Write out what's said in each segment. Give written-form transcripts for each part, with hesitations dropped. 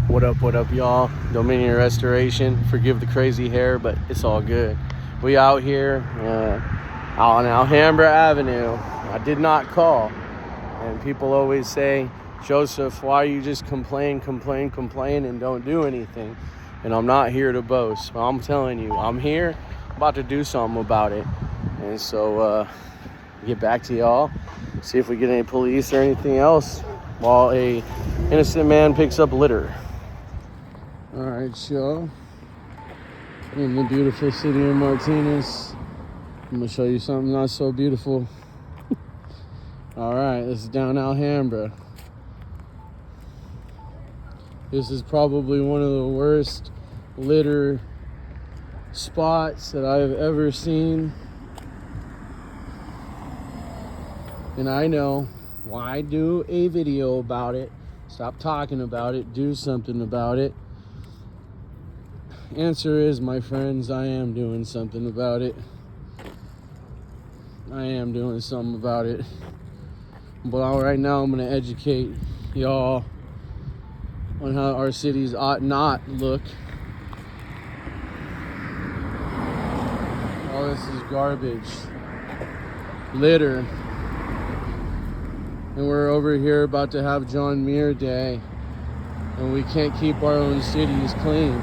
What up, y'all? Dominion Restoration. Forgive the crazy hair, but it's all good. We out here out on Alhambra Avenue. I did not call. And people always say, Joseph, why you just complain, and don't do anything? And I'm not here to boast. I'm telling you, I'm here, about to do something about it. And so, get back to y'all, see if we get any police or anything else while a innocent man picks up litter. All right, y'all. In the beautiful city of Martinez, I'm gonna show you something not so beautiful. All right, this is down Alhambra. This is probably one of the worst litter spots that I've ever seen. And I know, why do a video about it? Stop talking about it, do something about it. Answer is, my friends, I am doing something about it. I am doing something about it. But right now I'm going to educate y'all on how our cities ought not look. All this is garbage, litter. And we're over here about to have John Muir Day, and we can't keep our own cities clean.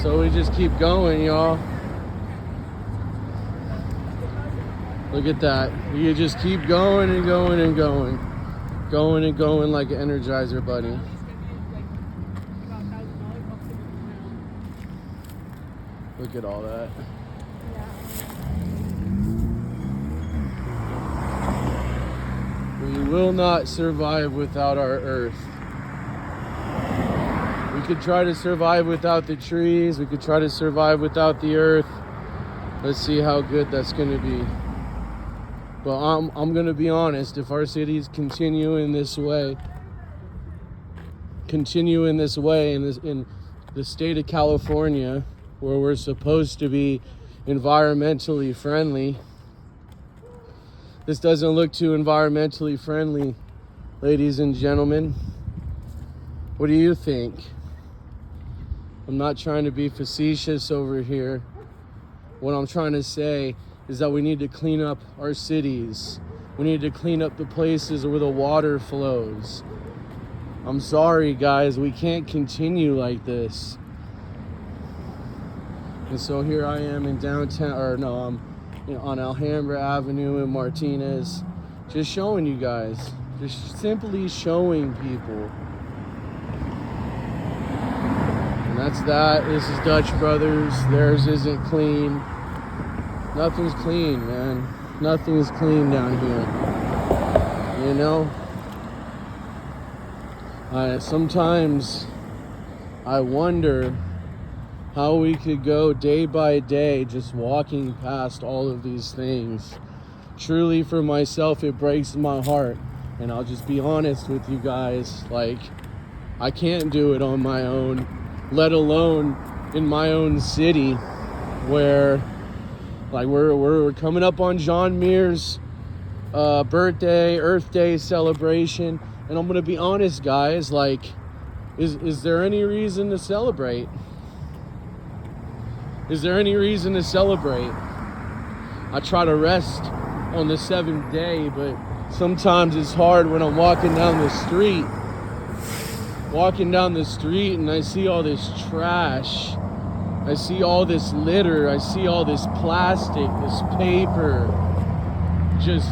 So we just keep going, y'all. Look at that. You just keep going and going and going. Going and going like an Energizer bunny. Look at all that. We will not survive without our earth. We could try to survive without the trees. We could try to survive without the earth. Let's see how good that's going to be. But I'm going to be honest. If our cities continue in this way in the state of California, where we're supposed to be environmentally friendly, this doesn't look too environmentally friendly, ladies and gentlemen. What do you think? I'm not trying to be facetious over here. What I'm trying to say is that we need to clean up our cities. We need to clean up the places where the water flows. I'm sorry, guys, we can't continue like this. And so here I am in downtown, on Alhambra Avenue in Martinez, just showing you guys, just simply showing people. And that's that. This is Dutch Brothers. Theirs isn't clean. Nothing's clean, man. Nothing's clean down here. You know? Sometimes I wonder how we could go day by day just walking past all of these things. Truly, for myself, it breaks my heart. And I'll just be honest with you guys. Like, I can't do it on my own, let alone in my own city, where like we're coming up on John Muir's birthday, Earth Day celebration. And I'm gonna be honest, guys, like, is there any reason to celebrate? Is there any reason to celebrate? I try to rest on the seventh day, but sometimes it's hard when I'm walking down the street and I see all this trash. I see all this litter. I see all this plastic, this paper. Just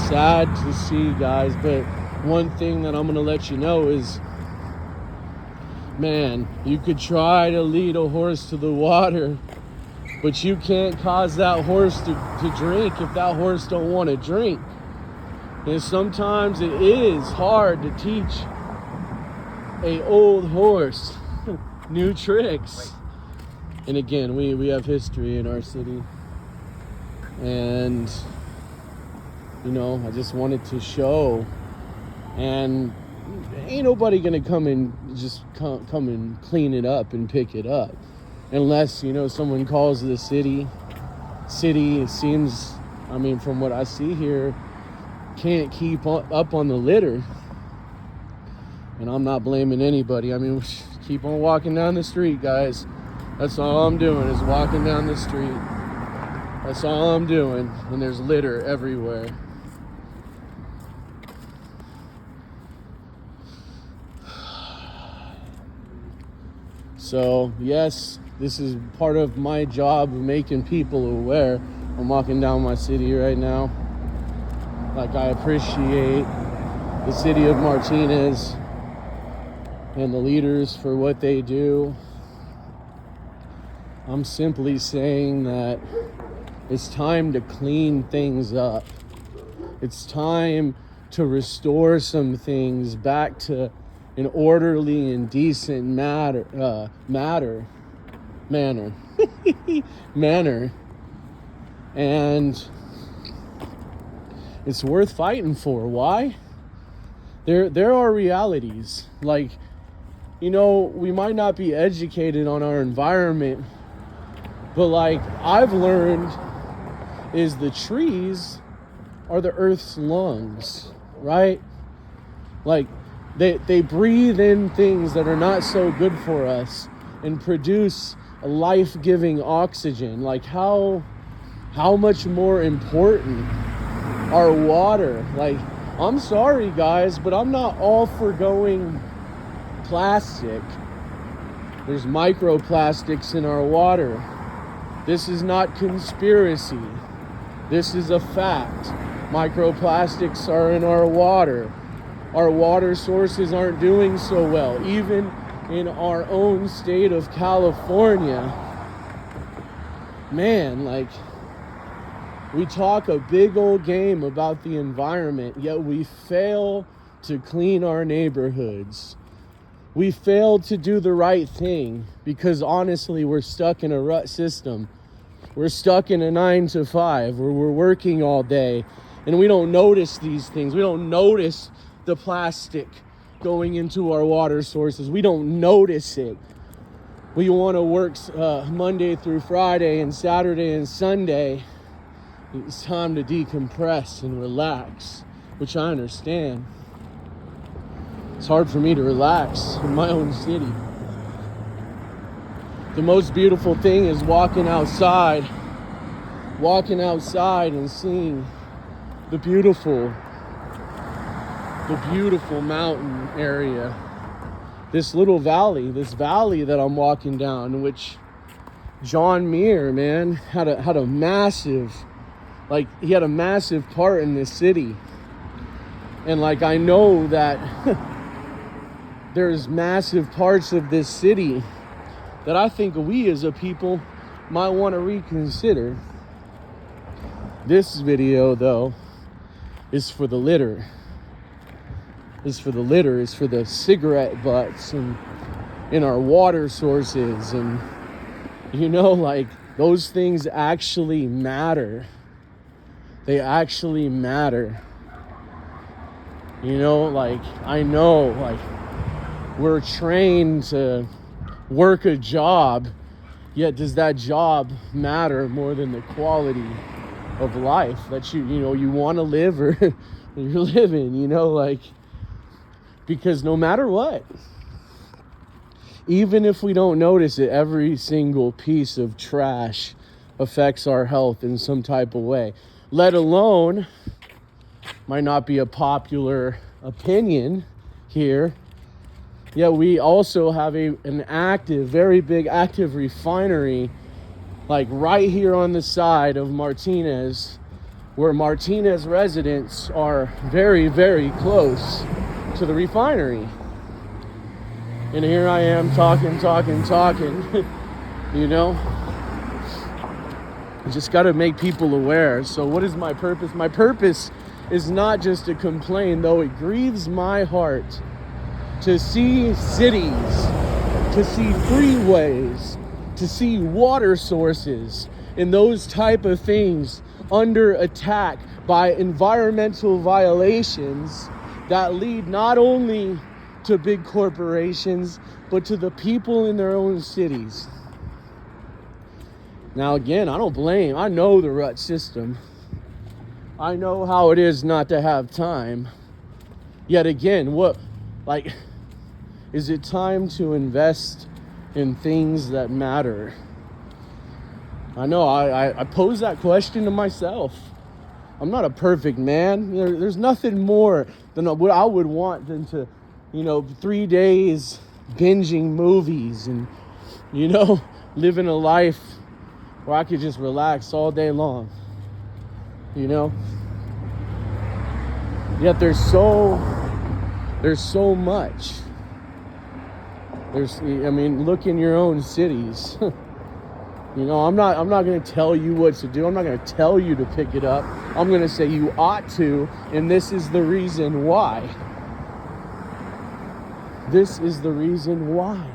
sad to see, guys. But one thing that I'm going to let you know is, man, you could try to lead a horse to the water, but you can't cause that horse to drink if that horse don't want to drink. And sometimes it is hard to teach a old horse new tricks. And again, we have history in our city. And, you know, I just wanted to show. And ain't nobody gonna come and just come and clean it up and pick it up, unless, you know, someone calls the city. It seems, I mean, from what I see here, can't keep up on the litter. And I'm not blaming anybody. I mean, keep on walking down the street, guys. That's all I'm doing is walking down the street. That's all I'm doing. And there's litter everywhere. So, yes, this is part of my job of making people aware. I'm walking down my city right now. Like, I appreciate the city of Martinez and the leaders for what they do. I'm simply saying that it's time to clean things up. It's time to restore some things back to an orderly and decent manner. And it's worth fighting for. Why? There are realities. Like, you know, we might not be educated on our environment, but like I've learned is the trees are the earth's lungs, right? Like they breathe in things that are not so good for us and produce a life-giving oxygen. Like how much more important our water. Like, I'm sorry guys, but I'm not all for going plastic. There's microplastics in our water. This is not conspiracy. This is a fact. Microplastics are in our water. Our water sources aren't doing so well. Even in our own state of California, man, like, we talk a big old game about the environment, yet we fail to clean our neighborhoods. We fail to do the right thing because honestly, we're stuck in a rut system. We're stuck in a 9 to 5 where we're working all day and we don't notice these things. We don't notice the plastic going into our water sources. We don't notice it. We want to work Monday through Friday and Saturday and Sunday. It's time to decompress and relax, which I understand. It's hard for me to relax in my own city. The most beautiful thing is walking outside and seeing the beautiful mountain area. This valley that I'm walking down, which John Muir, man, had a massive, like, he had a massive part in this city. And like, I know that there's massive parts of this city that I think we as a people might want to reconsider. This video, though, is for the litter. It's for the cigarette butts and in our water sources. And, you know, like, those things actually matter. They actually matter. You know, like, I know, like, we're trained to work a job, yet does that job matter more than the quality of life that you want to live or you're living, you know, like, because no matter what, even if we don't notice it, every single piece of trash affects our health in some type of way, let alone, might not be a popular opinion here, yet we also have an active, very big active refinery, like right here on the side of Martinez, where Martinez residents are very, very close to the refinery. And here I am talking, you know. You just got to make people aware. So what is my purpose? My purpose is not just to complain, though it grieves my heart to see cities, to see freeways, to see water sources and those type of things under attack by environmental violations that lead not only to big corporations, but to the people in their own cities. Now, again, I don't blame. I know the rut system. I know how it is not to have time. Yet again, Is it time to invest in things that matter? I know I pose that question to myself. I'm not a perfect man. There's nothing more than what I would want than to, 3 days binging movies and, living a life where I could just relax all day long. Yet there's so much. Look in your own cities. I'm not going to tell you what to do. I'm not going to tell you to pick it up. I'm going to say you ought to, and this is the reason why. This is the reason why.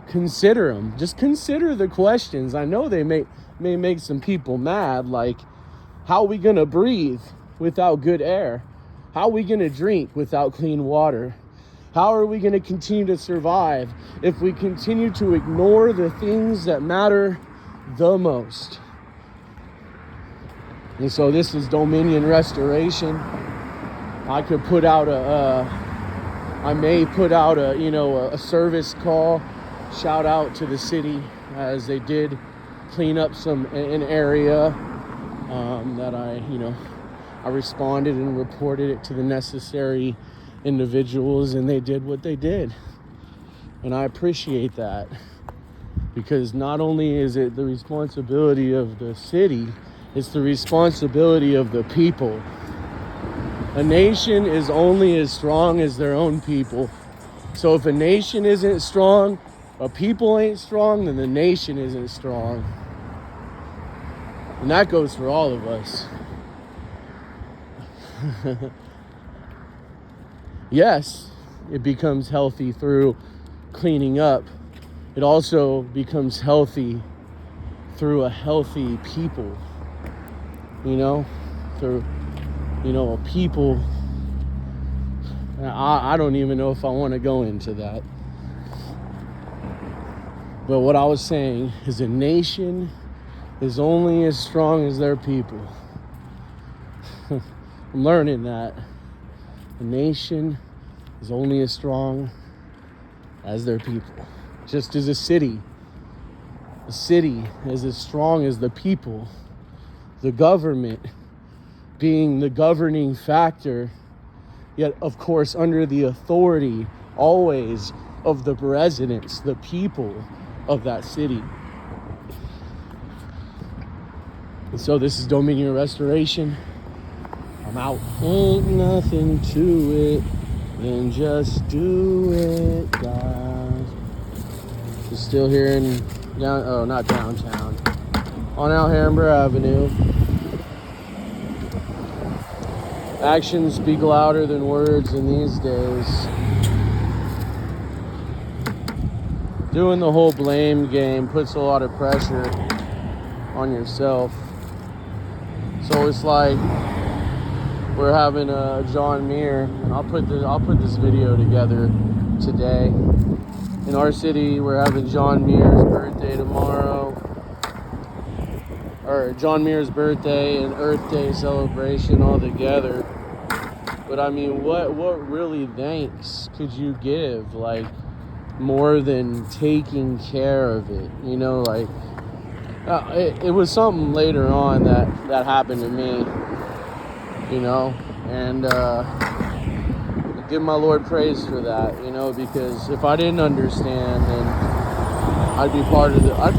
Consider them. Just consider the questions. I know they may make some people mad, like, how are we going to breathe without good air? How are we going to drink without clean water? How are we going to continue to survive if we continue to ignore the things that matter the most? And so this is Dominion Restoration. I could put out I may put out a service call, shout out to the city as they did clean up an area that I responded and reported it to the necessary individuals, and they did what they did. And I appreciate that, because not only is it the responsibility of the city, it's the responsibility of the people. A nation is only as strong as their own people. So if a nation isn't strong, a people ain't strong, then the nation isn't strong. And that goes for all of us. Yes, it becomes healthy through cleaning up. It also becomes healthy through a healthy people. Through, a people. I don't even know if I want to go into that. But what I was saying is a nation is only as strong as their people. I'm learning that. A nation is only as strong as their people. Just as a city is as strong as the people. The government being the governing factor, yet of course under the authority always of the residents, the people of that city. And so this is Dominion Restoration. I'm out. Ain't nothing to it, then just do it, guys. We're still here not downtown, on Alhambra Avenue. Actions speak louder than words in these days. Doing the whole blame game puts a lot of pressure on yourself. So it's like we're having a John Muir, and I'll put this video together today. In our city, we're having John Muir's birthday tomorrow, or John Muir's birthday and Earth Day celebration all together. But what really thanks could you give, like, more than taking care of it? It was something later on that happened to me. And I give my Lord praise for that, because if I didn't understand, then I'd be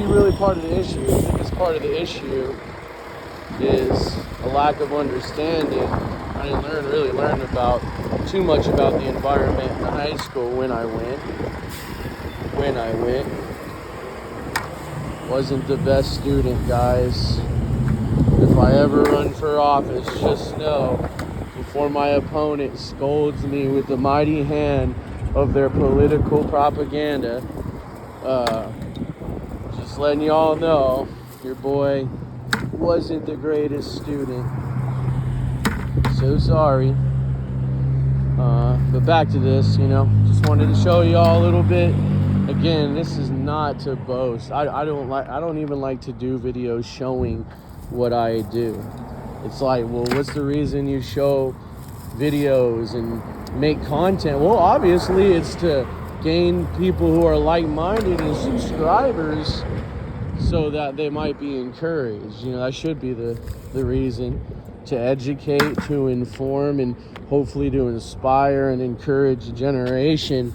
really part of the issue. The biggest part of the issue is a lack of understanding. I didn't really learn too much about the environment in high school when I went. Wasn't the best student, guys. If I ever run for office, just know, before my opponent scolds me with the mighty hand of their political propaganda, just letting y'all know, your boy wasn't the greatest student. So sorry. But back to this, just wanted to show y'all a little bit. Again, this is not to boast. I don't even like to do videos showing what I do. It's like, well, what's the reason you show videos and make content? Well, obviously it's to gain people who are like-minded and subscribers so that they might be encouraged. You know, that should be the reason, to educate, to inform, and hopefully to inspire and encourage a generation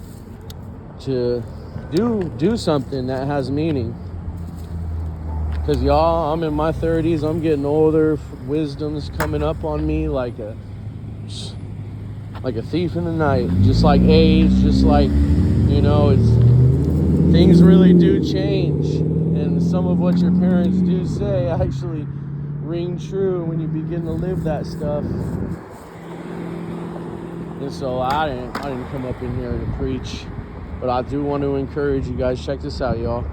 to do something that has meaning. Because y'all, I'm in my 30s, I'm getting older, wisdom's coming up on me like a thief in the night, just like age, just like, you know, things really do change, and some of what your parents do say actually ring true when you begin to live that stuff. And so I didn't come up in here to preach, but I do want to encourage you guys. Check this out, y'all.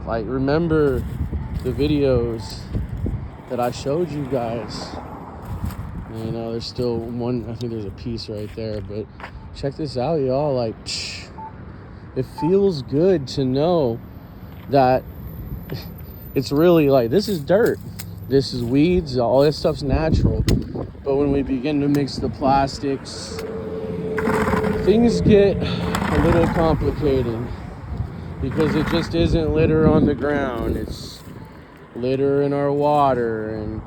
Like, remember the videos that I showed you guys. You know, there's still one, I think there's a piece right there, but check this out, y'all. Like, it feels good to know that it's really like, this is dirt, this is weeds, all this stuff's natural. But when we begin to mix the plastics, things get a little complicated, because it just isn't litter on the ground, it's litter in our water. And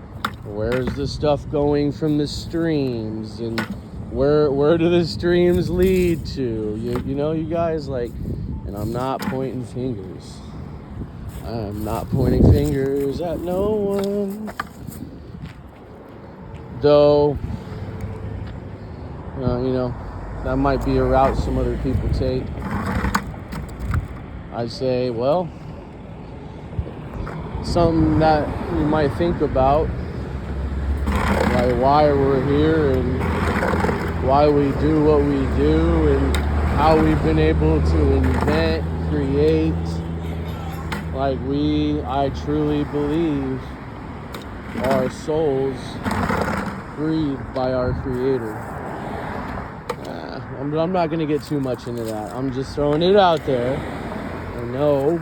where's the stuff going from the streams, and where do the streams lead to? You know, you guys, like, and I'm not pointing fingers. I'm not pointing fingers at no one. Though, you know, that might be a route some other people take. I say, well, something that you might think about, like why we're here and why we do what we do and how we've been able to invent, create. Like, I truly believe our souls breathed by our Creator. I'm not going to get too much into that. I'm just throwing it out there. I know,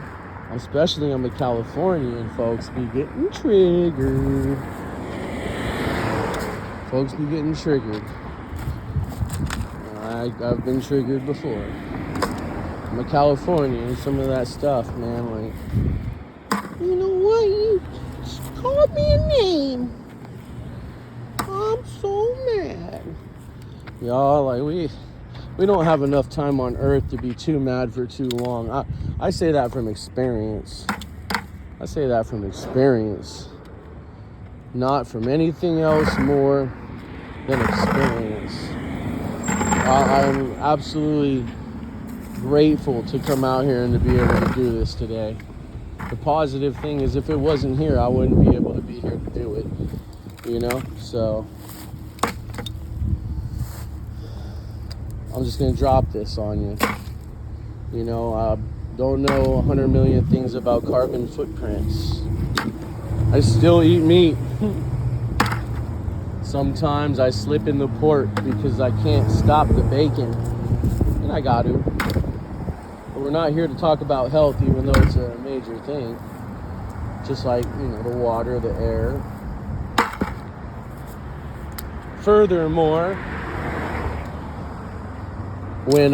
especially I'm a Californian, folks be getting triggered. Folks be getting triggered. I've been triggered before. I'm a Californian, some of that stuff, man, like, you know what, you just called me a name. I'm so mad. Y'all, like, we don't have enough time on earth to be too mad for too long. I say that from experience. Not from anything else more than experience. I'm absolutely grateful to come out here and to be able to do this today. The positive thing is, if it wasn't here, I wouldn't be able to be here to do it, you know? So I'm just gonna drop this on you. You know, I don't know 100 million things about carbon footprints. I still eat meat. Sometimes I slip in the pork because I can't stop the bacon, and I got to. But we're not here to talk about health, even though it's a major thing. Just like, you know, the water, the air. Furthermore, when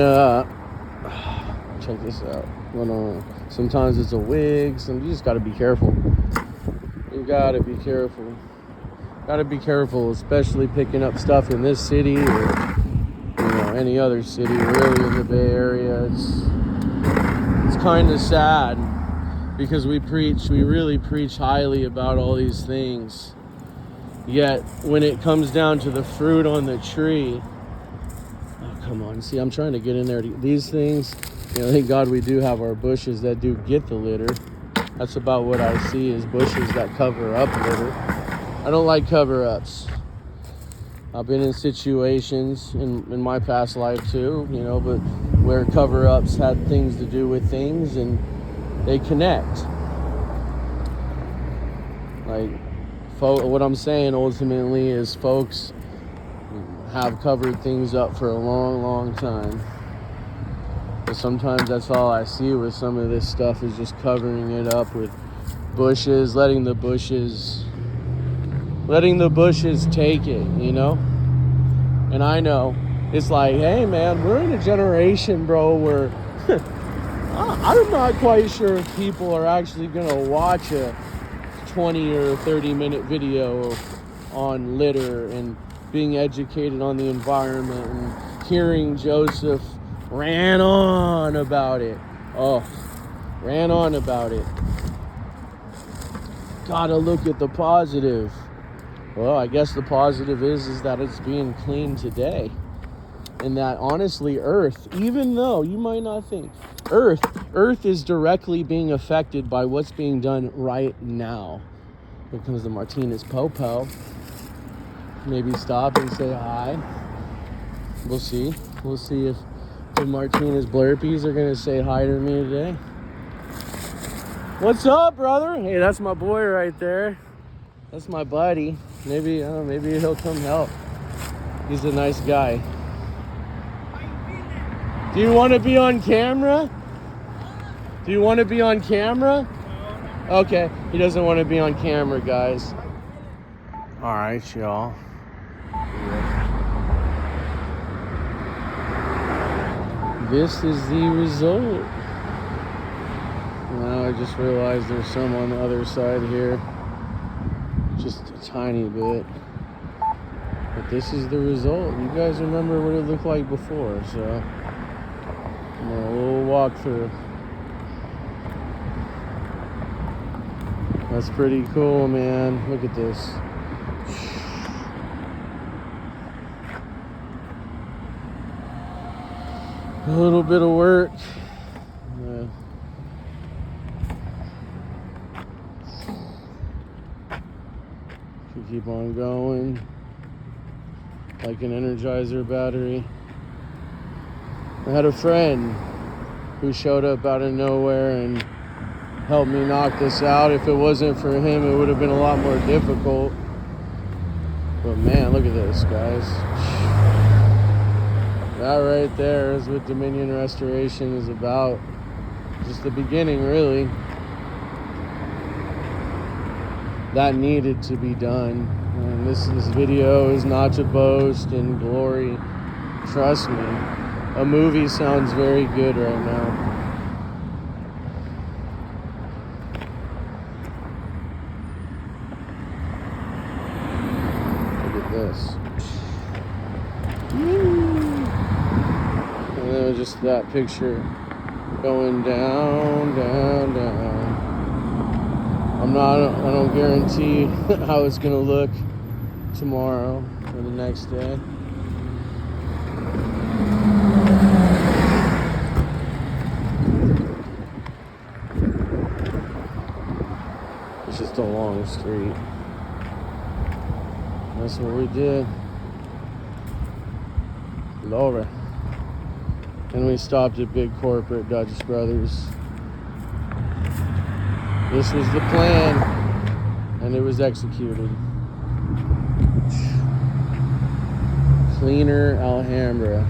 check this out. When sometimes it's a wig. You just gotta be careful. You gotta be careful. Gotta be careful, especially picking up stuff in this city or, you know, any other city, really, in the Bay Area. It's kind of sad, because we really preach highly about all these things. Yet when it comes down to the fruit on the tree, oh, come on. See, I'm trying to get in there. These things, you know, thank God we do have our bushes that do get the litter. That's about what I see, is bushes that cover up litter. I don't like cover-ups. I've been in situations in my past life too, you know, but where cover-ups had things to do with things, and they connect. Like, what I'm saying ultimately is, folks have covered things up for a long, long time. But sometimes that's all I see with some of this stuff, is just covering it up with bushes, letting the bushes take it, you know? And I know It's like, hey man, we're in a generation, bro, where I'm not quite sure if people are actually gonna watch a 20 or 30-minute video on litter and being educated on the environment and hearing Joseph ran on about it. Gotta look at the positive. Well, I guess the positive is that it's being cleaned today. And that honestly, Earth, even though you might not think, Earth is directly being affected by what's being done right now. Here comes the Martinez Popo. Maybe stop and say hi. We'll see. We'll see if the Martinez Blurpees are gonna say hi to me today. What's up, brother? Hey, that's my boy right there. That's my buddy. Maybe he'll come help. He's a nice guy. Do you want to be on camera? Do you want to be on camera? Okay, he doesn't want to be on camera, guys. All right, y'all. This is the result. Now I just realized there's some on the other side here. Just a tiny bit. But this is the result. You guys remember what it looked like before, so a little walkthrough. That's pretty cool, man. Look at this. A little bit of work. Keep on going like an Energizer battery. I had a friend who showed up out of nowhere and helped me knock this out. If it wasn't for him, it would have been a lot more difficult. But man, look at this, guys. That right there is what Dominion Restoration is about. Just the beginning, really. That needed to be done. And this video is not to boast in glory. Trust me, a movie sounds very good right now. Look at this. And then just that picture going down, down, down. I don't guarantee how it's gonna look tomorrow or the next day. It's just a long street. That's what we did. Lower. And we stopped at Big Corporate Dutch Brothers. This was the plan, and it was executed. Cleaner Alhambra.